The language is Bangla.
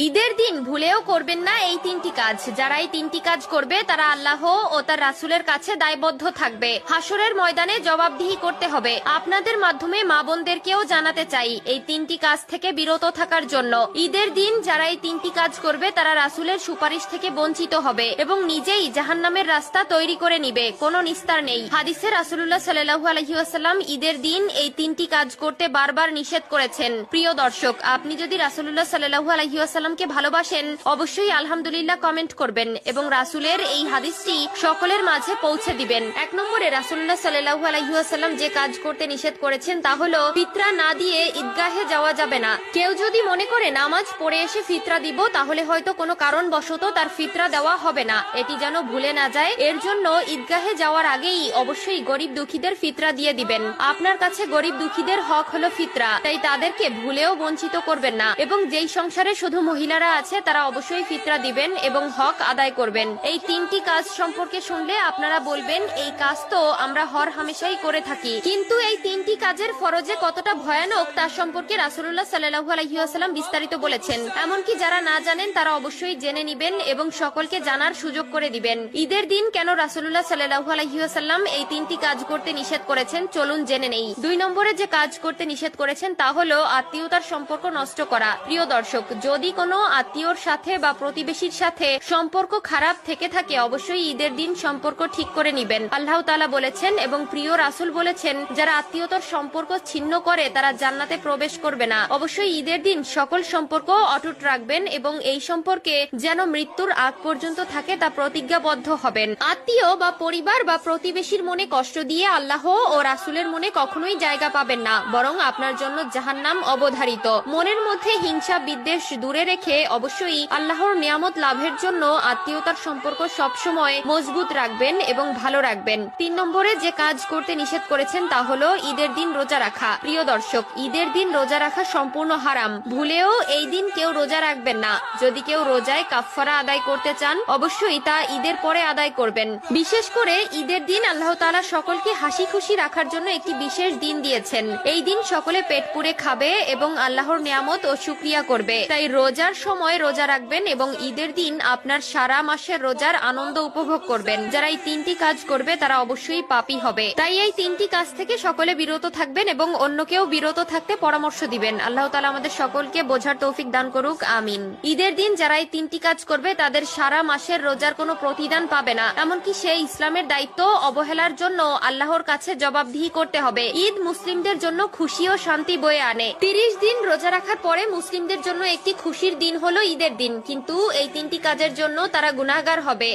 ঈদের দিন ভুলেও করবেন না এই তিনটি কাজ। যারা এই তিনটি কাজ করবে তারা আল্লাহ ও তার রাসূলের কাছে দায়বদ্ধ থাকবে। হাসরের ময়দানে জবাবদিহি করতে হবে। আপনাদের মাধ্যমে মা বোনদেরকেও জানাতে চাই এই তিনটি কাজ থেকে বিরত থাকার জন্য। ঈদের দিন যারা এই তিনটি কাজ করবে তারা রাসূলের সুপারিশ থেকে বঞ্চিত হবে এবং নিজেই জাহান্নামের রাস্তা তৈরি করে নিবে, কোনো নিস্তার নেই। হাদিসে রাসূলুল্লাহ সাল্লাল্লাহু আলাইহি ওয়াসাল্লাম ঈদের দিন এই তিনটি কাজ করতে বারবার নিষেধ করেছেন। প্রিয় দর্শক, আপনি যদি রাসূলুল্লাহ সাল্লাল্লাহু আলাইহি ওয়াসাল্লামকে ভালোবাসেন অবশ্যই আলহামদুলিল্লাহ কমেন্ট করবেন এবং রাসূলের এই হাদিসটি সকলের মাঝে পৌঁছে দিবেন। 1 নম্বরে রাসূলুল্লাহ সাল্লাল্লাহু আলাইহি ওয়াসাল্লাম যে কাজ করতে নিষেধ করেছেন তা হলো ফিতরা না দিয়ে ঈদগাহে যাওয়া যাবে না। কেউ যদি মনে করে নামাজ পড়ে এসে ফিতরা দিব তাহলে হয়তো কোনো কারণবশত তার ফিতরা দেওয়া হবে না, এটি যেন ভুলে না যায়। এর জন্য ঈদগাহে যাওয়ার আগেই অবশ্যই গরিব দুঃখীদের ফিতরা দিয়ে দিবেন। আপনার কাছে গরিব দুঃখীদের হক হলো ফিতরা, তাই তাদেরকে ভুলেও বঞ্চিত করবেন না। এবং যেই সংসারে শুধু মহিলারা আছে তারা অবশ্যই ফিতরা দিবেন এবং হক আদায় করবেন। এই তিনটি কাজ সম্পর্কে শুনলে আপনারা বলবেন এই কাজ তো আমরা হর হামেশাই করে থাকি, কিন্তু এই তিনটি কাজের ফরজে কতটা ভয়ানক তার সম্পর্কে রাসূলুল্লাহ সাল্লাল্লাহু আলাইহি ওয়াসাল্লাম বিস্তারিত বলেছেন। এমনকি যারা না জানেন তারা অবশ্যই জেনে নিবেন এবং সকলকে জানার সুযোগ করে দিবেন। ঈদের দিন কেন রাসূলুল্লাহ সাল্লাল্লাহু আলাইহি ওয়াসাল্লাম এই তিনটি কাজ করতে নিষেধ করেছেন চলুন জেনে নেই। 2 নম্বরে যে কাজ করতে নিষেধ করেছেন তা হলো আত্মীয়তার সম্পর্ক নষ্ট করা। প্রিয় দর্শক, যদি কোনো আত্মীয়র সাথে বা প্রতিবেশীর সাথে সম্পর্ক খারাপ থেকে থাকে অবশ্যই ঈদের দিন সম্পর্ক ঠিক করে নিবেন। আল্লাহ তাআলা বলেছেন এবং প্রিয় রাসূল বলেছেন যারা আত্মীয়তার সম্পর্ক ছিন্ন করে তারা জান্নাতে প্রবেশ করবে না। অবশ্যই ঈদের দিন সকল সম্পর্ক অটুট রাখবেন এবং এই সম্পর্কে যেন মৃত্যুর আগ পর্যন্ত থাকে তা প্রতিজ্ঞাবদ্ধ হবেন। আত্মীয় বা পরিবার বা প্রতিবেশীর মনে কষ্ট দিয়ে আল্লাহ ও রাসূলের মনে কখনোই জায়গা পাবেন না, বরং আপনার জন্য জাহান্নাম অবধারিত। মনের মধ্যে হিংসা বিদ্বেষ দূরে রেখে অবশ্যই আল্লাহর নিয়ামত লাভের জন্য আত্মীয়তার সম্পর্ক সবসময় মজবুত রাখবেন এবং ভালো রাখবেন। 3 নম্বরে যে কাজ করতে নিষেধ করেছেন তা হলো ঈদের দিন রোজা রাখা। প্রিয় দর্শক, ঈদের দিন রোজা রাখা সম্পূর্ণ হারাম। ভুলেও এই দিন কেউ রোজা রাখবেন না। যদি কেউ রোজায় কাফফারা আদায় করতে চান অবশ্যই তা ঈদের পরে আদায় করবেন। বিশেষ করে ঈদের দিন আল্লাহ তাআলা সকলকে হাসি খুশি রাখার জন্য একটি বিশেষ দিন দিয়েছেন। এই দিন সকলে পেট পুরে খাবে এবং আল্লাহর নিয়ামত ও শুকরিয়া করবে। তাই রোজার সময় রোজা রাখবেন এবং ঈদের দিন আপনার সারা মাসের রোজার আনন্দ উপভোগ করবেন। যারা এই তিনটি কাজ করবে তারা অবশ্যই পাপী হবে। তাই এই তিনটি কাজ থেকে সকলে বিরত থাকবেন এবং অন্যকেও বিরত থাকতে পরামর্শ দিবেন। আল্লাহ তাআলা আমাদের সকলকে বোঝার তৌফিক দান করুক, আমিন। ঈদের দিন যারা এই তিনটি কাজ করবে তাদের সারা মাসের রোজার কোনো প্রতিদান পাবে না, এমনকি সেই ইসলামের দায়িত্ব অবহেলার জন্য আল্লাহর কাছে জবাবদিহি করতে হবে। ঈদ মুসলিমদের জন্য খুশি ও শান্তি বয়ে আনে। 30 দিন রোজা রাখার পরে মুসলিমদের জন্য একটি খুশির দিন হলো ঈদের দিন, কিন্তু এই তিনটি কাজের জন্য তারা গুনাহগার হবে।